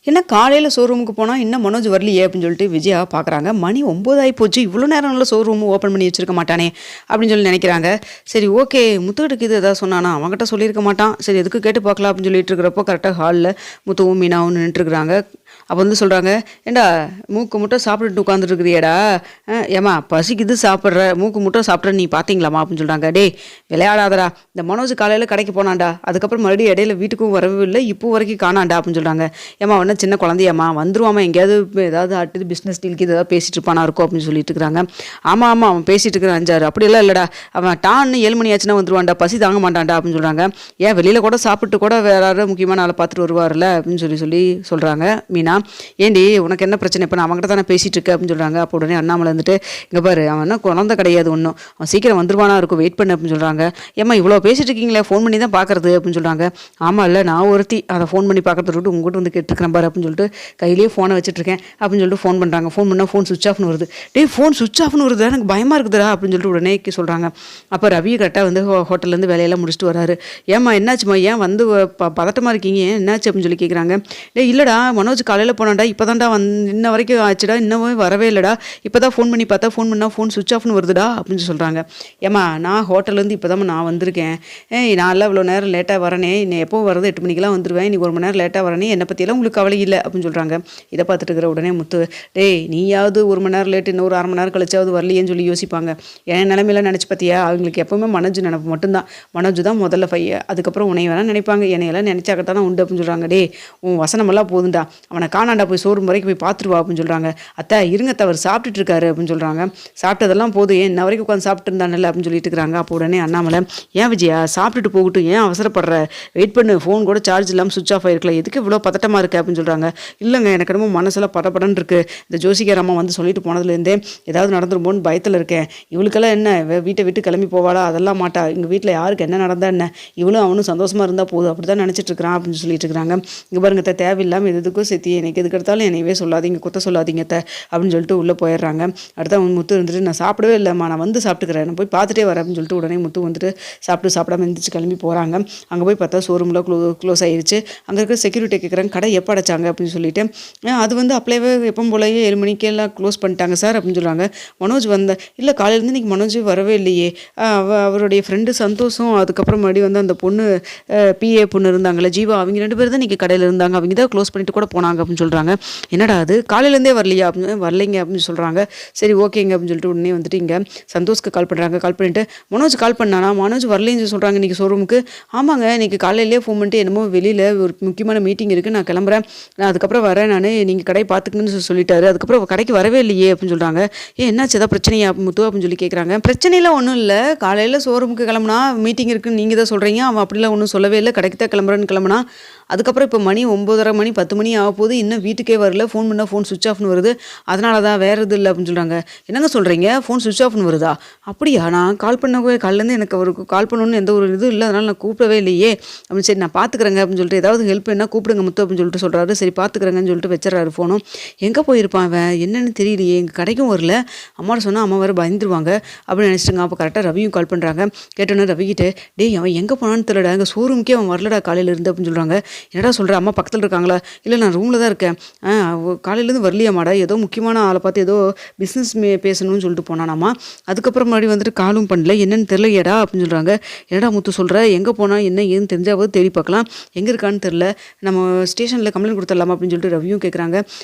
என்ன காலையில் ஷோரூமுக்கு போனால் இன்னும் மனோஜ் வரலையே அப்படின்னு சொல்லிட்டு விஜயா பார்க்குறாங்க. மணி 9 ஆகிப்போச்சு, இவ்வளோ நேரம் நல்லா ஷோரூம் ஓப்பன் பண்ணி வச்சிருக்க மாட்டானே அப்படின்னு சொல்லி நினைக்கிறாங்க. சரி ஓகே, முத்துக்கிட்ட இது எதாவது சொன்னானா, அவங்ககிட்ட சொல்லியிருக்க மாட்டான், சரி எதுக்கு கேட்டு பார்க்கலாம் அப்படின்னு சொல்லிட்டு இருக்கிறப்போ கரெக்டாக ஹாலில் முத்துவும் மீனாவும் நின்றுட்டுருக்குறாங்க. அப்போ வந்து சொல்கிறாங்க, ஏண்டா மூக்கு முட்டை சாப்பிட்டுட்டு உட்காந்துட்டு இருக்கிறியடா, ஏமா பசிக்குது சாப்பிட்ற, மூக்கு முட்டை சாப்பிட்ற நீ பார்த்தீங்களாமா அப்படின்னு சொல்கிறாங்க. டே விளையாடாதடா, இந்த மனோஜ் காலையில் கடைக்கு போனான்டா, அதுக்கப்புறம் மறுபடியும் இடையில வீட்டுக்கும் வரவே இல்லை, இப்போ வரைக்கும் காணாண்டா அப்படின்னு சொல்கிறாங்க. ஏமா அவன சின்ன குழந்தையாம்மா, வந்துருவாமா எங்கேயாவது ஏதாவது அடுத்தது பிஸ்னஸ் டீலுக்கு ஏதாவது பேசிகிட்டு இருப்பானா இருக்கும் அப்படின்னு சொல்லிட்டு இருக்கிறாங்க. ஆமாம் ஆமாம், அவன் பேசிகிட்டு இருக்கிறான் அஞ்சாறு, அப்படியெல்லாம் இல்லைடா, அவன் டான்னு 7 மணி ஆச்சுன்னா வந்துருவான்டா, பசி தாங்க மாட்டான்டா அப்படின்னு சொல்கிறாங்க. ஏன் வெளியில் கூட சாப்பிட்டு கூட வேற யாராவது முக்கியமான ஆளை பார்த்துட்டு வருவார்ல அப்படின்னு சொல்கிறாங்க மீனா. ஏண்டி உனக்கு என்ன பிரச்சனை, இப்போ நான் அவங்ககிட்ட தானே பேசிகிட்டு இருக்கேன் அப்படின்னு சொல்கிறாங்க. அப்போ உடனே அண்ணாமலை வந்துட்டு, இங்கே பாரு அவன் என்ன குழந்தை கிடையாது ஒன்றும், அவன் சீக்கிரம் வந்துருவானா இருக்கும், வெயிட் பண்ணு அப்படின்னு சொல்கிறாங்க. ஏம்மா இவ்வளோ பேசிட்டு இருக்கீங்களே, ஃபோன் பண்ணி தான் பார்க்குறது அப்படின்னு சொல்கிறாங்க. ஆமாம் இல்லை, நான் ஒருத்தி அதை ஃபோன் பண்ணி பார்க்கறத விட்டு உங்கள்கிட்ட வந்து கேட்டுருக்கிறேன் பாரு அப்படின்னு சொல்லிட்டு கையிலேயே ஃபோனை வச்சுட்ருக்கேன் அப்படின்னு சொல்லிட்டு ஃபோன் பண்ணுறாங்க. ஃபோன் பண்ணால் ஃபோன் சுவிச் ஆஃப்னு வருது. டே ஃபோன் சுவிச் ஆஃப்னு வருது, எனக்கு பயமாக இருக்குதுடா அப்படின்னு சொல்லிட்டு உடனே சொல்கிறாங்க. அப்போ ரவி கரெக்டாக வந்து ஹோட்டல்லேருந்து வேலையெல்லாம் முடிச்சுட்டு வராரு. ஏம்மா என்னாச்சுமா, ஏன் வந்து பதட்டமாக இருக்கீங்க, ஏன் என்னாச்சு அப்படின்னு சொல்லி கேட்குறாங்க. டே இல்லைடா மனோஜ் காலையில் போனான்டா, இப்போ தான்டா இன்ன வரைக்கும் ஆச்சுடா, இன்னமே வரவே இல்லைடா, இப்போ தான் ஃபோன் பண்ணி பார்த்தா ஃபோன் பண்ணால் ஃபோன் சுவிச் ஆஃப்னு வருதுடா அப்படின்னு சொல்கிறாங்க. ஏம்மா நான் ஹோட்டல்லேருந்து இப்போ தான் நான் வந்திருக்கேன், நான் எல்லாம் இவ்வளோ நேரம் லேட்டாக வரனே, இன்னும் எப்போ வரது 8 மணிக்கெலாம் வந்துடுவேன், இன்னைக்கு 1 மணி நேரம் லேட்டாக வரனே, என்னை பற்றியெல்லாம் உங்களுக்கு கவலை இல்லை அப்படின்னு சொல்கிறாங்க. இதை பார்த்துட்டு இருக்கிற உடனே முத்து, டேய் நீயாவது 1 மணி நேரம் லேட்டு, இன்னும் ஒரு 1/2 மணி நேரம் கழிச்சாவது வரலையேன்னு சொல்லி யோசிப்பாங்க. என் நிலைமையெல்லாம் நினச்சி பார்த்தியா, அவங்களுக்கு எப்போவுமே மனோஜ் நினைப்பு மட்டும்தான், மனோஜ் தான் முதல்ல அதுக்கப்புறம் உன்னை வேணால் நினைப்பாங்க, என்னையெல்லாம் நினச்சாக்கத்தானே உண்டு அப்படின்னு சொல்கிறாங்க. டே உன் வசனமெல்லாம் போதுண்டா, அவனை காணாண்டா, போய் ஷோரூம் வரைக்கும் போய் பார்த்துருவா அப்படின்னு சொல்கிறாங்க. அத்தை இருங்க, அவர் சாப்பிட்டுட்டு இருக்காரு அப்படின்னு சொல்கிறாங்க. சாப்பிட்டதெல்லாம் போதும், ஏன் இன்ன வரைக்கும் உட்காந்து சாப்பிட்டு இருந்தானல்ல அப்படின்னு சொல்லிட்டு இருக்கிறாங்க. அப்போ உடனே அண்ணாமலை, ஏன் விஜயா சாப்பிட்டுட்டு போகட்டும், ஏன் அவசரப்படுற, வெயிட் பண்ணு, ஃபோன் கூட சார்ஜ் இல்லாமல் சுவிச் ஆஃப் ஆகிருக்கலாம், எதுக்கு இவ்வளோ பதட்டமாக இருக்குது அப்படின்னு சொல்கிறாங்க. இல்லைங்க எனக்கு என்னமோ மனசெல்லாம் படப்படன்னு இருக்குது, இந்த ஜோசிகார் அம்மா வந்து சொல்லிட்டு போனதுலேருந்தே ஏதாவது நடந்துருமோன்னு பயத்தில் இருக்கேன், இவளுக்கெல்லாம் என்ன வீட்டை விட்டு கிளம்பி போவாளா, அதெல்லாம் மாட்டா, எங்கள் வீட்டில் யாருக்கு என்ன நடந்தா என்ன, இவளும் அவனும் சந்தோஷமாக இருந்தால் போதும், அப்படி தான் நினச்சிட்டு இருக்கிறான் அப்படின்னு சொல்லிட்டு இருக்கிறாங்க. இங்கே பாருங்க தேவையில்லாமல் எதுக்கும் சேர்த்தி எனக்கு எதுக்கு எடுத்தாலும் என்னையவே சொல்லாதீங்க, குத்த சொல்லாதீங்க அப்படின்னு சொல்லிட்டு உள்ளே போயிடுறாங்க. அடுத்த முத்து இருந்துட்டு, நான் சாப்பிடவே இல்லைம்மா, நான் வந்து சாப்பிட்டுக்கிறேன், நான் போய் பார்த்துட்டே வரேன் அப்படின்னு சொல்லிட்டு உடனே முத்து வந்துட்டு சாப்பிடாம எழுந்திரிச்சு கிளம்பி போகிறாங்க. அங்கே போய் பார்த்தா ஷோரூமில் க்ளோஸ் ஆகிடுச்சு. அங்கே இருக்கிற செக்யூரிட்டி கேட்குறாங்க, கடை எப்போ அடைச்சாங்க அப்படின்னு சொல்லிட்டு. அது வந்து அப்படியே எப்போ போலயே 7 மணிக்கெல்லாம் க்ளோஸ் பண்ணிட்டாங்க சார் அப்படின்னு சொல்கிறாங்க. மனோஜ் இல்லை காலையிலேருந்து இன்றைக்கி மனோஜ் வரவே இல்லையே, அவருடைய ஃப்ரெண்டு சந்தோஷம், அதுக்கப்புறம் மறுபடியும் வந்து அந்த பொண்ணு பிஏ பொண்ணு இருந்தாங்களே ஜீவா, அவங்க 2 பேர் தான் இன்றைக்கி கடையில் இருந்தாங்க, அவங்க தான் க்ளோஸ் பண்ணிட்டு கூட போனாங்க அப்படின்னு சொல்கிறாங்க. என்னடா அது காலையிலேருந்தே வரலையா அப்படின்னு, வரலைங்க அப்படின்னு சொல்கிறாங்க. சரி ஓகேங்க அப்படின்னு சொல்லிட்டு உடனே வந்துட்டு இங்கே சந்தோஷ்க்கு கால் பண்ணுறாங்க. கால் பண்ணிவிட்டு மனோஜ் கால் பண்ணானா, மனோஜ் வரலைன்னு சொல்கிறாங்க இன்றைக்கி ஷோரூமுக்கு. ஆமாங்க இன்றைக்கி காலையிலே ஃபோன் பண்ணிட்டு என்னமோ வெளியில் ஒரு முக்கியமான மீட்டிங் இருக்குது, நான் கிளம்புறேன், நான் அதுக்கப்புறம் வரேன், நான் நீங்கள் கடையை பார்த்துக்கணுன்னு சொல்லிட்டாரு, அதுக்கப்புறம் கடைக்கு வரவே இல்லையே அப்படின்னு சொல்கிறாங்க. என்னாச்சு ஏதாவது பிரச்சனையா முத்து அப்படின்னு சொல்லி கேட்குறாங்க. பிரச்சனைலாம் ஒன்றும் இல்லை, காலையில் ஷோரூமுக்கு கிளம்புனா மீட்டிங் இருக்குன்னு நீங்கள் தான் சொல்கிறீங்க, அவன் அப்படிலாம் ஒன்றும் சொல்லவே இல்லை, கடைக்கு தான் கிளம்புறேன்னு கிளம்புனா, அதுக்கப்புறம் இப்போ மணி 9:30 மணி 10 மணி ஆக போகுது, இன்னும் வீட்டுக்கே வரல, ஃபோன் பண்ணால் ஃபோன் சுவிச் ஆஃப்னு வருது, அதனால தான் வேறு இது இல்லை அப்படின்னு சொல்கிறாங்க. என்னங்க சொல்கிறீங்க, ஃபோன் சுவிச் ஆஃப்னு வருதா, அப்படியா, நான் கால் பண்ணவே காலிலேருந்து எனக்கு அவருக்கு கால் பண்ணணுன்னு எந்த ஒரு இதுவும் இல்லை, அதனால் நான் கூப்பிடவே இல்லையே அப்படின்னு. சரி நான் பார்த்துக்கிறேங்க அப்படின்னு சொல்லிட்டு, ஏதாவது ஹெல்ப் என்ன கூப்பிடுங்க முத்து அப்படின்னு சொல்லிட்டு சொல்கிறாரு. சரி பார்த்துக்கிறேங்கன்னு சொல்லிட்டு வச்சுறாரு ஃபோனும். எங்கே போயிருப்பான் அவன், என்னென்னு தெரியலையே, எங்கள் கடைக்கும் வரல, அம்மாட்ட சொன்னால் அம்மா வேறு பயந்துருவாங்க அப்படின்னு நினச்சிட்டுங்க. அப்போ கரெக்டாக ரவியும் கால் பண்ணுறாங்க. கேட்டோன்னே ரவிக்கிட்டே, டேய் அவன் எங்கே போனான்னு தெரியலடா, எங்கள் ஷோரூமுக்கே அவன் வரலடா காலையில் இருந்து அப்படின்னு சொல்கிறாங்க. என்னடா சொல்கிற, அம்மா பக்கத்தில் இருக்காங்களா, இல்லை நான் ரூமில் தான் இருக்கேன், காலையிலேருந்து வரலையாமாடா, ஏதோ முக்கியமான ஆளை பார்த்து ஏதோ பிஸ்னஸ் பேசணும்னு சொல்லிட்டு போனானாமா, அதுக்கப்புறம் மறுபடியும் வந்துட்டு காலும் பண்ணல, என்னென்னு தெரியலையடா அப்படின்னு சொல்கிறாங்க. என்னடா முத்து சொல்கிற, எங்கே போனால் என்ன ஏன்னு தெரிஞ்சாவது தேடி பார்க்கலாம், எங்கே இருக்கான்னு தெரில, நம்ம ஸ்டேஷனில் கம்ப்ளைண்ட் கொடுத்துடலாமா அப்படின்னு சொல்லிட்டு ரவியும் கேட்குறாங்க.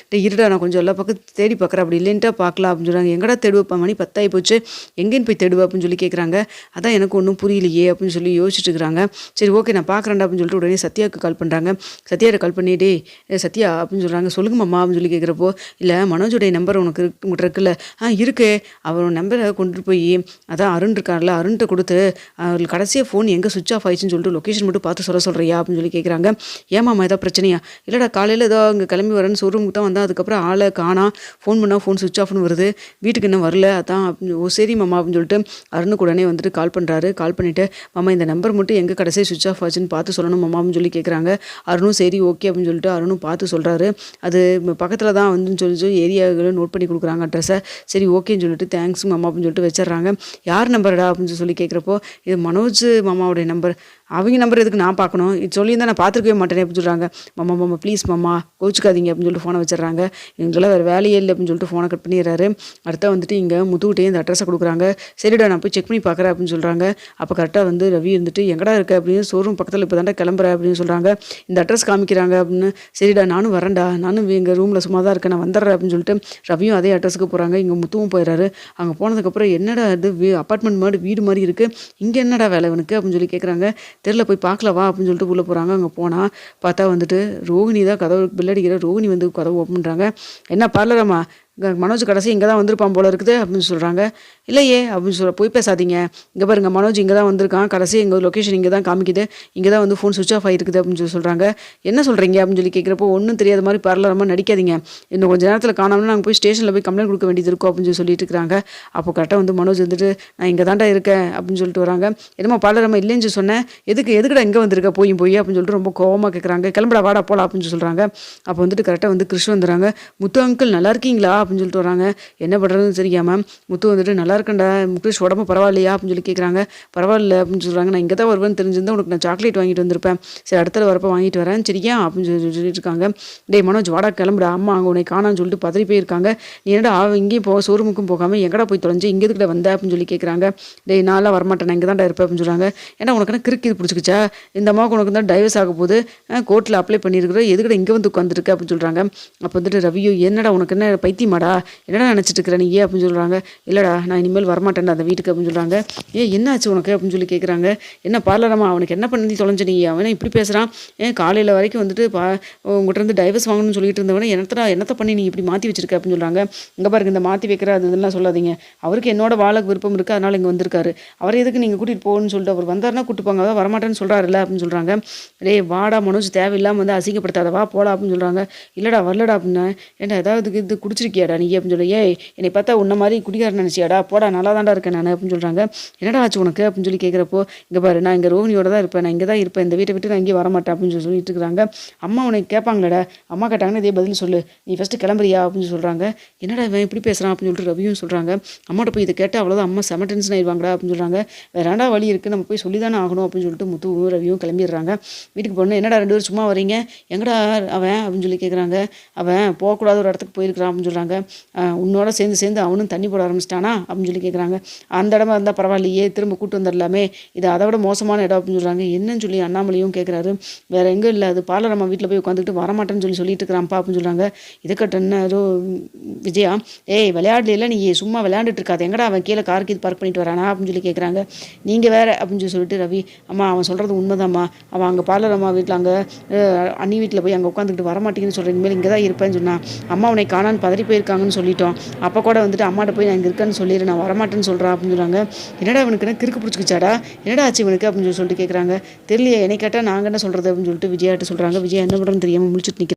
இருடா நான் கொஞ்சம் எல்லா பக்கம் தேடி பார்க்குறேன், அப்படி இல்லைன்ட்டா பார்க்கலாம் அப்படின்னு சொல்கிறாங்க. எங்கடா தேடுவப்பா, மணி 10 ஆகி போச்சு, எங்கேன்னு போய் தேடுவா அப்படின்னு சொல்லி கேட்குறாங்க. அதான் எனக்கு ஒன்றும் புரியலையே அப்படின்னு சொல்லி யோசிச்சுட்டு இருக்கிறாங்க. சரி ஓகே நான் பார்க்குறேன்டா அப்படின்னு சொல்லிட்டு உடனே சத்யாவுக்கு கால் பண்ணுறாங்க. சத்யாவை கால் பண்ணி, டே சத்யா அப்படின்னு சொல்கிறாங்க. சொல்லுங்க மாமா அப்படின்னு சொல்லி கேட்குறப்போ, இல்லை மனோஜுடைய நம்பர் உங்கள்கிட்ட இருக்குல்ல, இருக்கு, அவர் நம்பரை கொண்டுட்டு போய் அதான் அருண் இருக்கார்ல, அருண்கிட்ட கொடுத்து அவங்களுக்கு கடைசியாக ஃபோன் எங்கே சுவிச் ஆஃப் ஆயிடுச்சுன்னு சொல்லிட்டு லொக்கேஷன் மட்டும் பார்த்து சொல்கிறியா அப்படின்னு சொல்லி கேட்குறாங்க. ஏமாம்மா ஏதாவது பிரச்சனையா, இல்லைடா காலையில் ஏதோ அங்கே கிளம்பி வரேன்னு ஷோரூமுக்கு தான் வந்தேன், அதுக்கப்புறம் ஆளை காணா, ஃபோன் பண்ணால் ஃபோன் சுவிச் ஆஃப்னு வருது, வீட்டுக்கு இன்னும் வரல, அதான் ஓ சரி மாமா அப்படின்னு சொல்லிட்டு அருணுக்கு உடனே வந்துட்டு கால் பண்ணுறாரு. கால் பண்ணிவிட்டு, மாமா இந்த நம்பர் மட்டும் எங்கே கடைசியாக சுவிச் ஆஃப் ஆச்சுன்னு பார்த்து சொல்லணும் மாமா அப்படின்னு சொல்லி கேட்குறாங்க. அருணும் சரி ஓகே அப்படின்னு சொல்லிட்டு அருணும் பார்த்து சொல்கிறாரு. அது பக்கத்தில் தான் வந்து சொல்லி ஏரியாவில் நோட் பண்ணி கொடுக்குறாங்க அட்ரஸை. சரி ஓகேன்னு சொல்லிட்டு தேங்க்ஸ் மாமா அப்படின்னு சொல்லிட்டு வச்சிடுறாங்க. யார் நம்பர்டா அப்படின்னு சொல்லி கேட்குறப்போ, இது மனோஜ் மாமாவுடைய நம்பர். அவங்க நம்பர் எதுக்கு நான் பார்க்கணும், இது சொல்லியிருந்தா நான் பார்த்துருக்கவே மாட்டேனே அப்படின்னு சொல்கிறாங்க. மாமா மாமா ப்ளீஸ் மாமா கோச்சுக்காதீங்க அப்படின்னு சொல்லிட்டு ஃபோனை வச்சிடுறாங்க. எங்களால் வேறு வேலையே இல்லை அப்படின்னு சொல்லிட்டு ஃபோனை கட் பண்ணிடுறாரு. அடுத்தா வந்துட்டு இங்கே முத்துக்கிட்டே இந்த அட்ரஸை கொடுக்குறாங்க. சரிடா நான் போய் செக் பண்ணி பார்க்குறேன் அப்படின்னு சொல்கிறாங்க. அப்போ கரெக்டாக வந்து ரவி இருந்துட்டு எங்கடா இருக்க அப்படின்னு ஷோரூம் பக்கத்தில் இப்போ தாண்டா கிளம்புறேன் அப்படின்னு சொல்கிறாங்க. இந்த அட்ரஸ் காமிக்கிறாங்க அப்படின்னு. சரிடா நானும் வரேன்டா, நானும் எங்கள் ரூமில் சும்மா தான் இருக்கேன், நான் வந்துடுறேன் அப்படின்னு சொல்லிட்டு ரவியும் அதே அட்ரஸுக்கு போகிறாங்க. இங்கே முத்துவும் போயிடுறாரு. அங்கே போனதுக்கப்புறம் என்னடா இது அப்பார்ட்மெண்ட் மாதிரி வீடு மாதிரி இருக்குது, இங்கே என்னடா வேலை இவனுக்கு அப்படின்னு சொல்லி கேட்குறாங்க. தெரில போய் பார்க்கலவா அப்படின்னு சொல்லிட்டு உள்ளே போகிறாங்க. அங்கே போனால் பார்த்தா வந்துட்டு ரோகிணி தான் கதவு பில்லடிக்கிற. ரோகிணி வந்து கதவு ஓப்பன் பண்ணுறாங்க. என்ன பார்லரம்மா, மனோஜ் கடைசி இங்கே தான் வந்திருப்பான் போல இருக்குது அப்படின்னு சொல்கிறாங்க. இல்லையே அப்படின்னு போய் பேசாதீங்க, இங்கே பாருங்க மனோஜ் இங்கே தான் வந்திருக்கான், கடைசி எங்கள் லொக்கேஷன் இங்கே தான் காமிக்குது, இங்கே தான் வந்து ஃபோன் சுவிச் ஆஃப் ஆகிருக்குது அப்படின்னு சொல்கிறாங்க. என்ன சொல்கிறீங்க அப்படின்னு சொல்லி கேட்குறப்போ ஒன்றும் தெரியாத மாதிரி பார்லரமாக நடிக்காதீங்க, இன்னும் கொஞ்சம் நேரத்தில் காணாமல் நாங்கள் போய் ஸ்டேஷனில் போய் கம்ப்ளைண்ட் கொடுக்க வேண்டியது இருக்கும் அப்படின்னு சொல்லிட்டு இருக்கிறாங்க. அப்போ கரெக்டாக வந்து மனோஜ் வந்துட்டு நான் இங்கே தாண்டா இருக்கேன் அப்படின்னு சொல்லிட்டு வராங்க. என்னமோ பார்லரமாக இல்லைன்னு சொன்னேன், எதுக்குடா இங்கே வந்திருக்க போய் அப்படின்னு சொல்லிட்டு ரொம்ப கோவமாக கேட்குறாங்க. கிளம்புடா வாடா போலாம் அப்படின்னு சொல்கிறாங்க. அப்போ வந்துட்டு கரெக்டாக வந்து கிருஷ்ண வந்துடுறாங்க. முத்து அங்கிள் நல்லா இருக்கீங்களா அப்படின்னு சொல்லிட்டு வராங்க. என்ன பண்ணுறதுன்னு தெரியாமல் முத்து வந்துட்டு நல்லா இருக்கண்டா முகேஷ், உடம்பு பரவாயில்லையா அப்படின்னு சொல்லி கேட்குறாங்க. பரவாயில்ல அப்படின்னு சொல்கிறாங்க. நான் இங்கே தான் வருவேன்னு தெரிஞ்சிருந்தா உனக்கு நான் சாக்லேட் வாங்கிட்டு வந்திருப்பேன், சரி அடுத்த வரப்போ வாங்கிட்டு வரேன் சரியா அப்படின்னு சொல்லிட்டு இருக்காங்க. டேய் மனோஜ் வாடா கிளம்புடா, அம்மா அங்கே உன்னை காணான்னு சொல்லிட்டு பதறி போயிருக்காங்க, நீ என்னடா இங்கேயும் ஷோரூமுக்கும் போகாமல் எங்கடா போய் தொலைஞ்சு இங்கே எதுக்கிட்ட வந்த அப்படின்னு சொல்லி கேட்குறாங்க. டேய் நான்லாம் வரமாட்டேன், நான் இங்கே தான்டா இருப்பேன் அப்படின்னு சொல்கிறாங்க. ஏன்னா உனக்கு என்ன கிறுக்கு இது பிடிச்சிக்கிச்சா, இந்த அம்மாவுக்கு உனக்கு தான் டைவர்ஸ் ஆக போகுது, கோர்ட்டில் அப்ளை பண்ணியிருக்கிற, எதுக்கிட்ட இங்கே வந்து உட்காந்துருக்கு அப்படின்னு சொல்கிறாங்க. அப்போ வந்துட்டு ரவியோ என்னடா உனக்கு என்ன பைத்தியமாடா, என்னடா நினச்சிட்டு இருக்கிற நீ அப்படின்னு சொல்கிறாங்க. இல்லைடா நான் இனிமேல் வரமாட்டேன்டா அந்த வீட்டுக்கு அப்படின்னு சொல்கிறாங்க. என்னாச்சு உனக்கு அப்படின்னு சொல்லி கேட்குறாங்க. என்ன பார்லரம்மா அவனுக்கு என்ன பண்ணி தொலைஞ்ச நீ, அவனை இப்படி பேசுகிறான், காலையில் வரைக்கும் வந்துட்டு உங்கள்கிட்ட இருந்து டைவர்ஸ் வாங்கணும்னு சொல்லிட்டு இருந்தவனே என்னத்தை பண்ணி நீ இப்படி மாற்றி வச்சிருக்க அப்படின்னு சொல்கிறாங்க. இங்கே பாருங்க இந்த மாற்றி வைக்கிற அது இதெல்லாம் சொல்லாதீங்க, அவருக்கு என்னோட வாழக்கு விருப்பம் இருக்குது, அதனால் இங்கே வந்திருக்காரு, அவரை எதுக்கு நீங்கள் கூட்டிகிட்டு போகணும்னு சொல்லிட்டு அவர் வந்தாருன்னா கூட்டுப்பாங்க, அதான் வரமாட்டேன்னு சொல்கிறாருல்ல அப்படின்னு சொல்கிறாங்க. டேய் வாடா மனோஜ் தேவையில்லாமல் வந்து அசிங்கப்படுத்தாத, வா போடா அப்படின்னு சொல்கிறாங்க. இல்லைடா வரலடா அப்படின்னா, ஏன்டா ஏதாவது இது குடிச்சிருக்கியாடா நீ அப்படின்னு சொல்லி, என்னை பார்த்தா உன்ன மாதிரி குடிகாரன் நினச்சியாடா, போடா நல்லா தான்டா இருக்கேன் நான் அப்படின்னு சொல்கிறாங்க. என்னடா ஆச்சு உனக்கு அப்படின்னு சொல்லி கேட்குறப்போ இங்கே பாரு நான் இங்கே ரோஹினியோட தான் இருப்பேன், நான் இங்கே தான் இருப்பேன், இந்த வீட்டை விட்டு நான் இங்கே வரமாட்டேன் அப்படின்னு சொல்லிட்டு இருக்கிறாங்க. அம்மா உனக்கு கேட்பாங்களடா, அம்மா கேட்டாங்கன்னா இதே பதில் சொல்லு, நீ ஃபஸ்ட்டு கிளம்புறியா அப்படின்னு சொல்கிறாங்க. என்னடா இவன் இப்படி பேசுகிறான் அப்படின்னு சொல்லிட்டு ரவியும் சொல்கிறாங்க. அம்மாட்ட போய் இதை கேட்டால் அவ்வளோதான் அம்மா செம டென்ஷன் ஆயிடுவாங்கடா அப்படின்னு சொல்கிறாங்க. வேறாண்டா வழி இருக்குது, நம்ம போய் சொல்லி தானே ஆகணும் அப்படின்னு சொல்லிட்டு முத்துவும் ரவியும் கிளம்பிடுறாங்க. வீட்டுக்கு போகணும். என்னடா 2 பேரும் சும்மா வரீங்க, எங்கடா அவன் அப்படின்னு சொல்லி கேட்குறாங்க. அவன் போகக்கூடாத ஒரு இடத்துக்கு போயிருக்கிறான் அப்படின்னு சொல்கிறாங்க. உன்னோட சேர்ந்து அவனும் தண்ணி போட ஆரம்பிச்சிட்டானா அப்படின்னு சொல்லி கேட்குறாங்க. அந்த இடமா இருந்தால் பரவாயில்லையே, திரும்ப கூட்டு வந்துடலாமே, இது அதை விட மோசமான இடம் அப்படின்னு சொல்கிறாங்க. என்னன்னு சொல்லி அண்ணாமலையும் கேட்குறாரு. வேறு எங்கே இல்லை, அது பார்லர் அம்மா வீட்டில் போய் உட்காந்துக்கிட்டு வரமாட்டேன்னு சொல்லிட்டு இருக்கிறான்ப்பா அப்படின்னு சொல்கிறாங்க. இதை கட்டன்னு விஜயா, விளையாடல நீ சும்மா விளையாண்டுட்டு இருக்காது, எங்கடா அவன் கீழே காருக்கு இது பார்க் பண்ணிட்டு வரானா அப்படின்னு சொல்லி கேட்குறாங்க. நீங்கள் வேறு அப்படின்னு சொல்லிட்டு ரவி, அம்மா அவன் சொல்கிறது உண்மைதாம்மா, அவன் அங்கே பார்லர் அம்மா வீட்டில் அங்கே அண்ணி வீட்டில் போய் அங்கே உட்காந்துக்கிட்டு வரமாட்டேங்கன்னு சொல்கிறேன், இனிமேல் இங்கே தான் இருப்பேன்னு சொன்னான், அம்மா உன்னை காணான்னு பதறி போயிருக்காங்கன்னு சொல்லிட்டோம், அப்போ கூட வந்துட்டு அம்மாட்ட போய் நான் இங்கே இருக்கேன்னு சொல்லிடு, நான் வரமாட்டேன்னு சொல்கிறான் அப்படின்னு சொல்கிறாங்க. என்னடா இவனுக்கு என்ன கிறுக்கு பிடிச்சிக்கிச்சாடா, என்னடா ஆச்சு இவனுக்கு அப்படின்னு சொல்லிட்டு கேட்குறாங்க. தெரியலையே, என்னை கேட்டால் நாங்கள் என்ன சொல்கிறது அப்படின்னு சொல்லிட்டு விஜயாட்ட சொல்கிறாங்க. விஜயா என்ன பண்ணுறதுன்னு தெரியாமல் முடிச்சுட்டு நிற்கிறேன்.